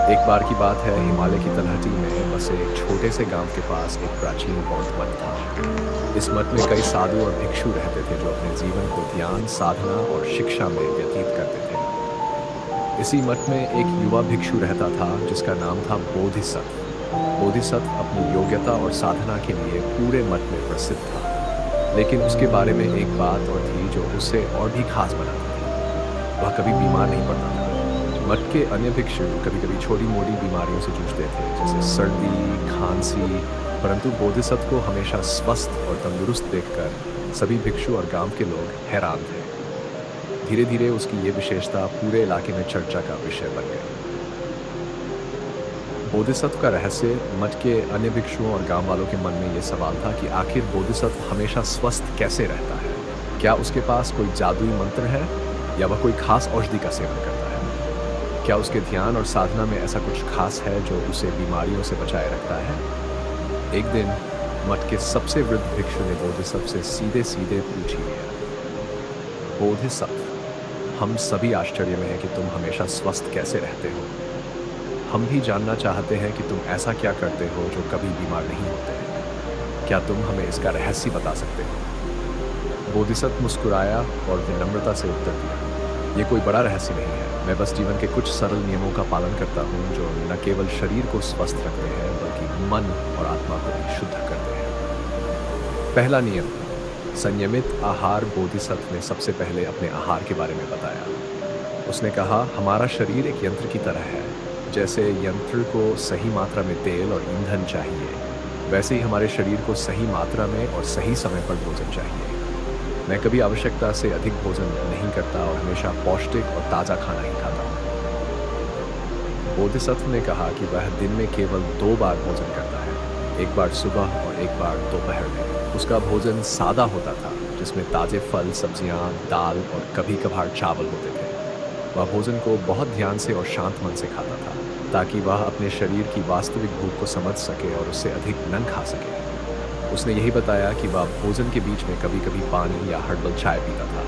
एक बार की बात है, हिमालय की तलहटी में बसे एक छोटे से गांव के पास एक प्राचीन बौद्ध मठ था। इस मठ में कई साधु और भिक्षु रहते थे जो अपने जीवन को ध्यान, साधना और शिक्षा में व्यतीत करते थे। इसी मठ में एक युवा भिक्षु रहता था जिसका नाम था बोधिसत्व। बोधिसत्व अपनी योग्यता और साधना के लिए पूरे मठ में प्रसिद्ध था। लेकिन उसके बारे में एक बात और थी जो उसे और भी खास बनाती थी। वह कभी बीमार नहीं पड़ता था। मठ के अन्य भिक्षु कभी-कभी छोटी-मोटी बीमारियों से जूझते थे, जैसे सर्दी, खांसी, परंतु बोधिसत्व को हमेशा स्वस्थ और तंदुरुस्त देखकर सभी भिक्षु और गांव के लोग हैरान थे। धीरे-धीरे उसकी ये विशेषता पूरे इलाके में चर्चा का विषय बन गई। बोधिसत्व का रहस्य मठ के अन्य भिक्षुओं और गांव वालों के मन में ये सवाल था कि आखिर बोधिसत्व हमेशा स्वस्थ कैसे रहता है? क्या उसके पास कोई जादुई मंत्र है या वह कोई खास औषधि का सेवन करता है? क्या उसके ध्यान और साधना में ऐसा कुछ खास है जो उसे बीमारियों से बचाए रखता है? एक दिन मठ के सबसे वृद्ध भिक्षु ने बोधिसत्व से सीधे-सीधे पूछ ही लिया, बोधिसत्व, हम सभी आश्चर्य में हैं कि तुम हमेशा स्वस्थ कैसे रहते हो। हम भी जानना चाहते हैं कि तुम ऐसा क्या करते हो जो कभी बीमार नहीं होते। क्या तुम हमें इसका रहस्य बता सकते हो? बोधिसत्व मुस्कुराया और विनम्रता से उत्तर दिया, ये कोई बड़ा रहस्य नहीं है। मैं बस जीवन के कुछ सरल नियमों का पालन करता हूँ जो न केवल शरीर को स्वस्थ रखते हैं बल्कि मन और आत्मा को भी शुद्ध करते हैं। पहला नियम, संयमित आहार। बोधिसत्व ने सबसे पहले अपने आहार के बारे में बताया। उसने कहा, हमारा शरीर एक यंत्र की तरह है। जैसे यंत्र को सही मात्रा में तेल और ईंधन चाहिए, वैसे ही हमारे शरीर को सही मात्रा में और सही समय पर भोजन चाहिए। मैं कभी आवश्यकता से अधिक भोजन नहीं करता और हमेशा पौष्टिक और ताज़ा खाना ही खाता हूँ। बोधिसत्व ने कहा कि वह दिन में केवल 2 बार भोजन करता है, एक बार सुबह और एक बार दोपहर में। उसका भोजन सादा होता था, जिसमें ताज़े फल, सब्जियाँ, दाल और कभी-कभार चावल होते थे। वह भोजन को बहुत ध्यान से और शांत मन से खाता था, ताकि वह अपने शरीर की वास्तविक भूख को समझ सके और उससे अधिक न खा सके। उसने यही बताया कि वह भोजन के बीच में कभी-कभी पानी या हर्बल चाय पीता था,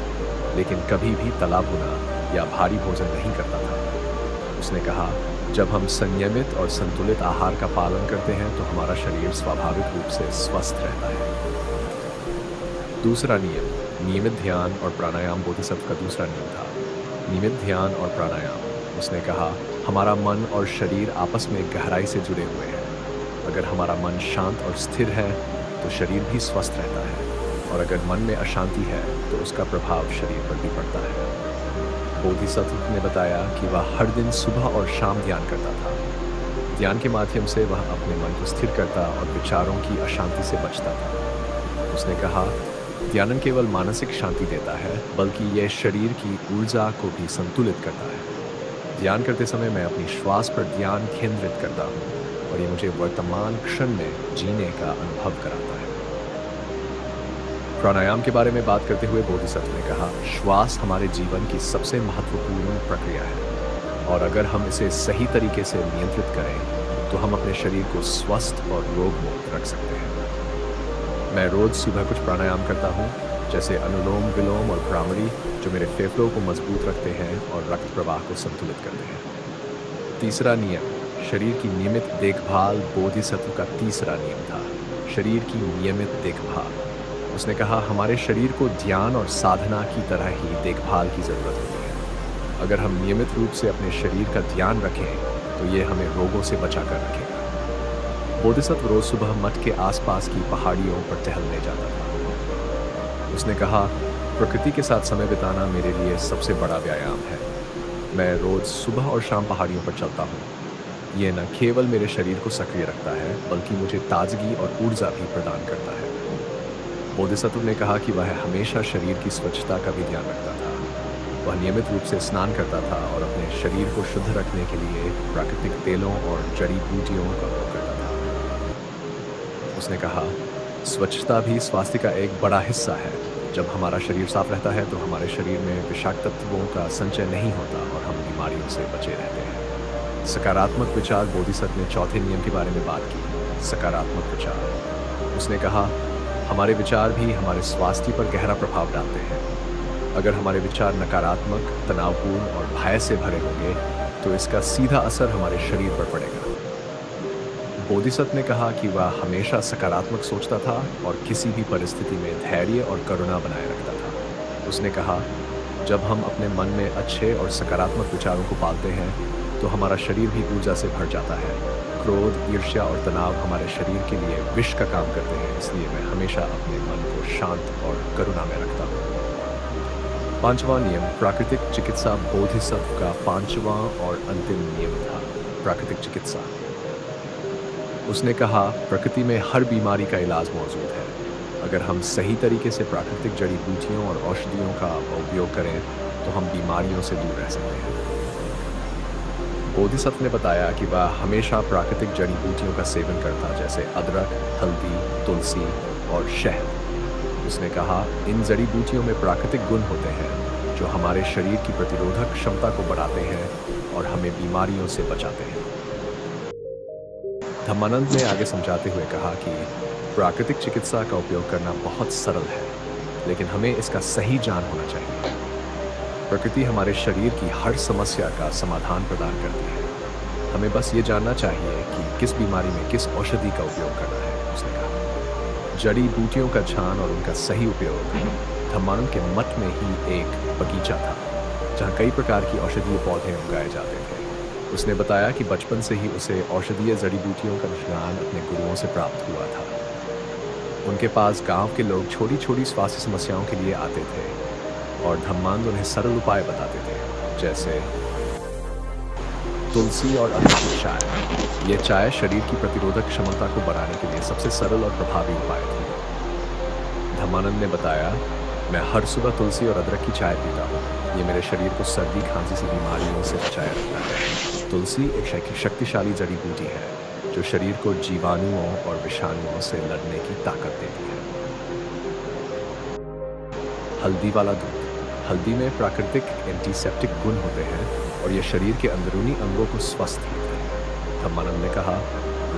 लेकिन कभी भी तला भुना या भारी भोजन नहीं करता था। उसने कहा, जब हम संयमित और संतुलित आहार का पालन करते हैं तो हमारा शरीर स्वाभाविक रूप से स्वस्थ रहता है। दूसरा नियम, नियमित ध्यान और प्राणायाम। बोधिसत्व का दूसरा नियम था नियमित ध्यान और प्राणायाम। उसने कहा, हमारा मन और शरीर आपस में गहराई से जुड़े हुए हैं। अगर हमारा मन शांत और स्थिर है तो शरीर भी स्वस्थ रहता है, और अगर मन में अशांति है तो उसका प्रभाव शरीर पर भी पड़ता है। बोधिसत्व ने बताया कि वह हर दिन सुबह और शाम ध्यान करता था। ध्यान के माध्यम से वह अपने मन को स्थिर करता और विचारों की अशांति से बचता था। उसने कहा, ध्यान केवल मानसिक शांति देता है, बल्कि यह शरीर की ऊर्जा को भी संतुलित करता है। ध्यान करते समय मैं अपनी श्वास पर ध्यान केंद्रित करता हूँ और ये मुझे वर्तमान क्षण में जीने का अनुभव कराता है। प्राणायाम के बारे में बात करते हुए बोधिसत्व ने कहा, श्वास हमारे जीवन की सबसे महत्वपूर्ण प्रक्रिया है, और अगर हम इसे सही तरीके से नियंत्रित करें तो हम अपने शरीर को स्वस्थ और रोग मुक्त रख सकते हैं। मैं रोज सुबह कुछ प्राणायाम करता हूँ, जैसे अनुलोम विलोम और भ्रामरी, जो मेरे फेफड़ों को मजबूत रखते हैं और रक्त प्रवाह को संतुलित करते हैं। तीसरा नियम, शरीर की नियमित देखभाल। बोधिसत्व का तीसरा नियम था शरीर की नियमित देखभाल। उसने कहा, हमारे शरीर को ध्यान और साधना की तरह ही देखभाल की जरूरत होती है। अगर हम नियमित रूप से अपने शरीर का ध्यान रखें तो ये हमें रोगों से बचा कर रखेगा। बोधिसत्व रोज सुबह मठ के आसपास की पहाड़ियों पर टहलने जाता था। उसने कहा, प्रकृति के साथ समय बिताना मेरे लिए सबसे बड़ा व्यायाम है। मैं रोज सुबह और शाम पहाड़ियों पर चलता हूँ। ये न केवल मेरे शरीर को सक्रिय रखता है, बल्कि मुझे ताजगी और ऊर्जा भी प्रदान करता है। बोधिसत्व ने कहा कि वह हमेशा शरीर की स्वच्छता का भी ध्यान रखता था। वह नियमित रूप से स्नान करता था और अपने शरीर को शुद्ध रखने के लिए प्राकृतिक तेलों और जड़ी बूटियों का उपयोग करता था। उसने कहा, स्वच्छता भी स्वास्थ्य का एक बड़ा हिस्सा है। जब हमारा शरीर साफ रहता है तो हमारे शरीर में विषाक्त तत्वों का संचय नहीं होता और हम बीमारियों से बचे रहते हैं। सकारात्मक विचार। बोधिसत्व ने चौथे नियम के बारे में बात की, सकारात्मक विचार। उसने कहा, हमारे विचार भी हमारे स्वास्थ्य पर गहरा प्रभाव डालते हैं। अगर हमारे विचार नकारात्मक, तनावपूर्ण और भय से भरे होंगे तो इसका सीधा असर हमारे शरीर पर पड़ेगा। बोधिसत्व ने कहा कि वह हमेशा सकारात्मक सोचता था और किसी भी परिस्थिति में धैर्य और करुणा बनाए रखता था। उसने कहा, जब हम अपने मन में अच्छे और सकारात्मक विचारों को पालते हैं, तो हमारा शरीर भी ऊर्जा से भर जाता है। क्रोध, ईर्ष्या और तनाव हमारे शरीर के लिए विष का काम करते हैं, इसलिए मैं हमेशा अपने मन को शांत और करुणा में रखता हूँ। पांचवा नियम प्राकृतिक चिकित्सा बोधिसत्व का पांचवा और अंतिम नियम था। प्राकृतिक चिकित्सा। उसने कहा, प्रकृति में हर बीमारी का इलाज मौजूद है। अगर हम सही तरीके से प्राकृतिक जड़ी बूटियों और औषधियों का उपयोग करें, तो हम बीमारियों से दूर रह सकते हैं। बोधिसत्व ने बताया कि वह हमेशा प्राकृतिक जड़ी बूटियों का सेवन करता, जैसे अदरक, हल्दी, तुलसी और शहद। उसने कहा, इन जड़ी बूटियों में प्राकृतिक गुण होते हैं जो हमारे शरीर की प्रतिरोधक क्षमता को बढ़ाते हैं और हमें बीमारियों से बचाते हैं। धम्मानंद ने आगे समझाते हुए कहा कि प्राकृतिक चिकित्सा का उपयोग करना बहुत सरल है, लेकिन हमें इसका सही ज्ञान होना चाहिए। प्रकृति हमारे शरीर की हर समस्या का समाधान प्रदान करती है। हमें बस ये जानना चाहिए कि किस बीमारी में किस औषधि का उपयोग करना है। उसने कहा, जड़ी बूटियों का छान और उनका सही उपयोग। धम्मानंद के मठ में ही एक बगीचा था, जहाँ कई प्रकार की औषधीय पौधे उगाए जाते थे। उसने बताया कि बचपन से ही उसे औषधीय जड़ी बूटियों का ज्ञान अपने गुरुओं से प्राप्त हुआ था। उनके पास गांव के लोग छोटी छोटी स्वास्थ्य समस्याओं के लिए आते थे और धम्मानंद उन्हें सरल उपाय बताते थे, जैसे तुलसी और अदरक की चाय। ये चाय शरीर की प्रतिरोधक क्षमता को बढ़ाने के लिए सबसे सरल और प्रभावी उपाय थी। धम्मानंद ने बताया, मैं हर सुबह तुलसी और अदरक की चाय पीता हूँ। ये मेरे शरीर को सर्दी, खांसी सी बीमारियों से बचाए रखता है। तुलसी एक शक्तिशाली जड़ी बूटी है जो शरीर को जीवाणुओं और विषाणुओं से लड़ने की ताकत देती है। हल्दी वाला दूध। हल्दी में प्राकृतिक एंटीसेप्टिक गुण होते हैं और ये शरीर के अंदरूनी अंगों को स्वस्थ रखते हैं। धम्मानंद ने कहा,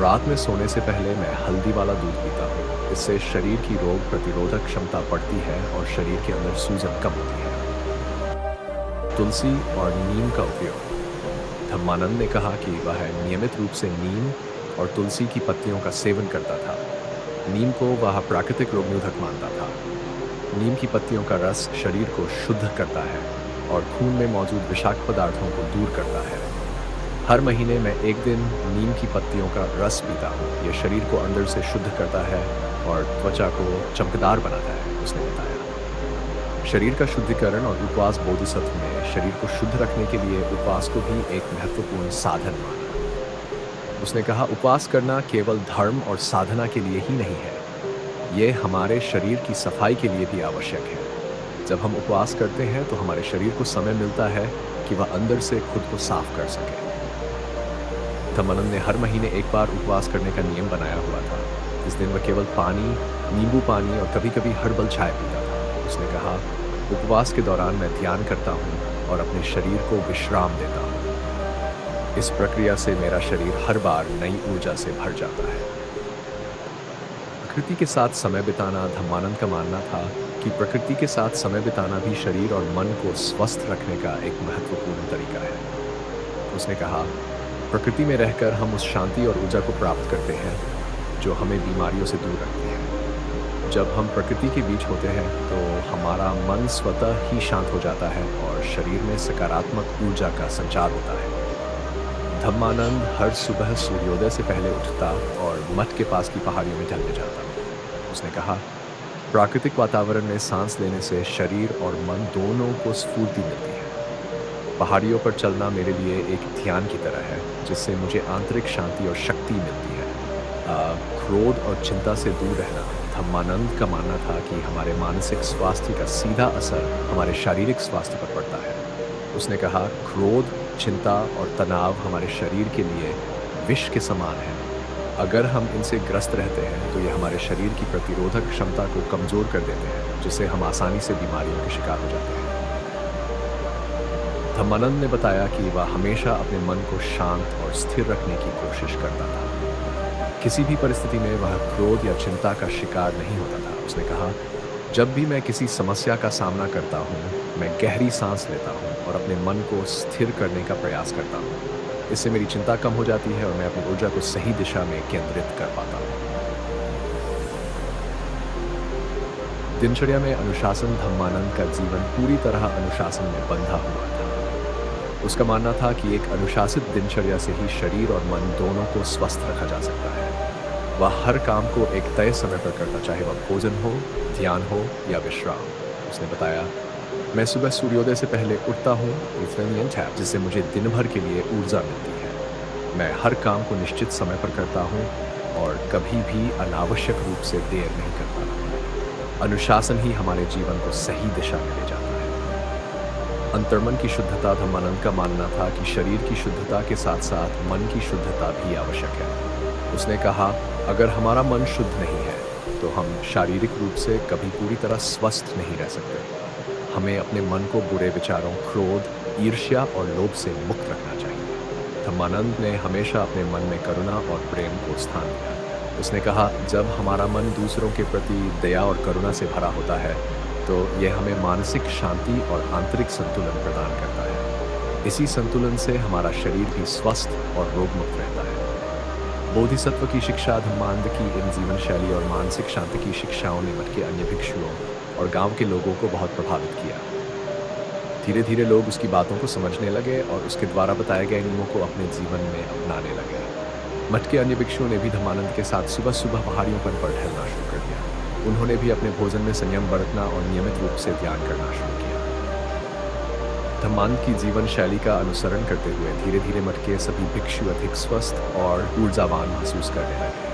रात में सोने से पहले मैं हल्दी वाला दूध पीता हूँ। इससे शरीर की रोग प्रतिरोधक क्षमता बढ़ती है और शरीर के अंदर सूजन कम होती है। तुलसी और नीम का उपयोग। धम्मानंद ने कहा कि वह नियमित रूप से नीम और तुलसी की पत्तियों का सेवन करता था। नीम को वह प्राकृतिक रोग निरोधक मानता था। नीम की पत्तियों का रस शरीर को शुद्ध करता है और खून में मौजूद विषाक्त पदार्थों को दूर करता है। हर महीने मैं एक दिन नीम की पत्तियों का रस पीता हूँ। ये शरीर को अंदर से शुद्ध करता है और त्वचा को चमकदार बनाता है। उसने बताया, शरीर का शुद्धिकरण और उपवास। बोधिसत्व ने शरीर को शुद्ध रखने के लिए उपवास को भी एक महत्वपूर्ण साधन माना। उसने कहा, उपवास करना केवल धर्म और साधना के लिए ही नहीं है, ये हमारे शरीर की सफाई के लिए भी आवश्यक है। जब हम उपवास करते हैं तो हमारे शरीर को समय मिलता है कि वह अंदर से खुद को साफ कर सके। धम्मानंद ने हर महीने एक बार उपवास करने का नियम बनाया हुआ था। इस दिन वह केवल पानी, नींबू पानी और कभी-कभी हर्बल चाय पीता था। उसने कहा, उपवास के दौरान मैं ध्यान करता हूँ और अपने शरीर को विश्राम देता हूँ। इस प्रक्रिया से मेरा शरीर हर बार नई ऊर्जा से भर जाता है। प्रकृति के साथ समय बिताना। धम्मानंद का मानना था कि प्रकृति के साथ समय बिताना भी शरीर और मन को स्वस्थ रखने का एक महत्वपूर्ण तरीका है। उसने कहा, प्रकृति में रहकर हम उस शांति और ऊर्जा को प्राप्त करते हैं जो हमें बीमारियों से दूर रखती है। जब हम प्रकृति के बीच होते हैं तो हमारा मन स्वतः ही शांत हो जाता है और शरीर में सकारात्मक ऊर्जा का संचार होता है। धम्मानंद हर सुबह सूर्योदय से पहले उठता और मठ के पास की पहाड़ियों में टहलने जाता। उसने कहा, प्राकृतिक वातावरण में सांस लेने से शरीर और मन दोनों को स्फूर्ति मिलती है। पहाड़ियों पर चलना मेरे लिए एक ध्यान की तरह है, जिससे मुझे आंतरिक शांति और शक्ति मिलती है। क्रोध और चिंता से दूर रहना। धम्मानंद का मानना था कि हमारे मानसिक स्वास्थ्य का सीधा असर हमारे शारीरिक स्वास्थ्य पर पड़ता है। उसने कहा, क्रोध, चिंता और तनाव हमारे शरीर के लिए विष के समान है। अगर हम इनसे ग्रस्त रहते हैं तो ये हमारे शरीर की प्रतिरोधक क्षमता को कमजोर कर देते हैं, जिससे हम आसानी से बीमारियों के शिकार हो जाते हैं। धम्मानंद ने बताया कि वह हमेशा अपने मन को शांत और स्थिर रखने की कोशिश करता था। किसी भी परिस्थिति में वह क्रोध या चिंता का शिकार नहीं होता था। उसने कहा, जब भी मैं किसी समस्या का सामना करता हूँ, मैं गहरी सांस लेता हूँ और और अपने मन को स्थिर करने का प्रयास करता हूँ। इससे मेरी चिंता कम हो जाती है और मैं अपनी ऊर्जा को सही दिशा में केंद्रित कर पाता हूँ। दिनचर्या में अनुशासन धम्मानंद का जीवन पूरी तरह अनुशासन में बंधा हुआ था। उसका मानना था कि एक अनुशासित दिनचर्या से ही शरीर और मन दोनों को स्वस्थ रखा जा सकता है। वह हर काम को एक तय समय पर करता, चाहे वह भोजन हो, ध्यान हो या विश्राम। उसने बताया, मैं सुबह सूर्योदय से पहले उठता हूँ, जिससे मुझे दिन भर के लिए ऊर्जा मिलती है। मैं हर काम को निश्चित समय पर करता हूँ और कभी भी अनावश्यक रूप से देर नहीं करता। अनुशासन ही हमारे जीवन को सही दिशा में ले जाता है। अंतर्मन की शुद्धता धम्मानंद का मानना था कि शरीर की शुद्धता के साथ साथ मन की शुद्धता भी आवश्यक है। उसने कहा, अगर हमारा मन शुद्ध नहीं है तो हम शारीरिक रूप से कभी पूरी तरह स्वस्थ नहीं रह सकते। हमें अपने मन को बुरे विचारों, क्रोध, ईर्ष्या और लोभ से मुक्त रखना चाहिए। धम्मानंद ने हमेशा अपने मन में करुणा और प्रेम को स्थान दिया। उसने कहा, जब हमारा मन दूसरों के प्रति दया और करुणा से भरा होता है तो यह हमें मानसिक शांति और आंतरिक संतुलन प्रदान करता है। इसी संतुलन से हमारा शरीर भी स्वस्थ और रोगमुक्त रहता है। बोधिसत्व की शिक्षा धम्मानंद की इन जीवन शैली और मानसिक शांति की शिक्षाओं ने मठ के अन्य भिक्षुओं और गांव के लोगों को बहुत प्रभावित किया। धीरे धीरे लोग उसकी बातों को समझने लगे और उसके द्वारा बताए गए नियमों को अपने जीवन में अपनाने लगे। मठ के अन्य भिक्षुओं ने भी धम्मानंद के साथ सुबह सुबह पहाड़ियों पर टहलना शुरू कर दिया। उन्होंने भी अपने भोजन में संयम बरतना और नियमित रूप से ध्यान करना शुरू किया। धम्मानंद की जीवन शैली का अनुसरण करते हुए धीरे धीरे मठ के सभी भिक्षु अधिक स्वस्थ और ऊर्जावान महसूस करने लगे।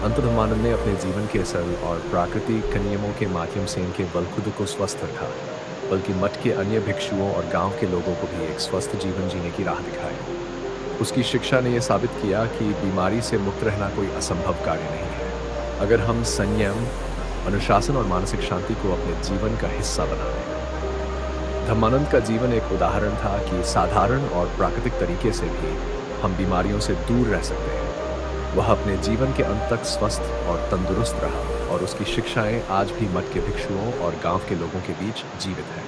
अंत धम्मानंद ने अपने जीवन के सरल और प्राकृतिक नियमों के माध्यम से न केवल खुद को स्वस्थ रखा, बल्कि मठ के अन्य भिक्षुओं और गांव के लोगों को भी एक स्वस्थ जीवन जीने की राह दिखाई। उसकी शिक्षा ने यह साबित किया कि बीमारी से मुक्त रहना कोई असंभव कार्य नहीं है, अगर हम संयम, अनुशासन और मानसिक शांति को अपने जीवन का हिस्सा बना लें। धम्मानंद का जीवन एक उदाहरण था कि साधारण और प्राकृतिक तरीके से भी हम बीमारियों से दूर रह सकते हैं। वह अपने जीवन के अंत तक स्वस्थ और तंदुरुस्त रहा और उसकी शिक्षाएं आज भी मठ के भिक्षुओं और गांव के लोगों के बीच जीवित हैं।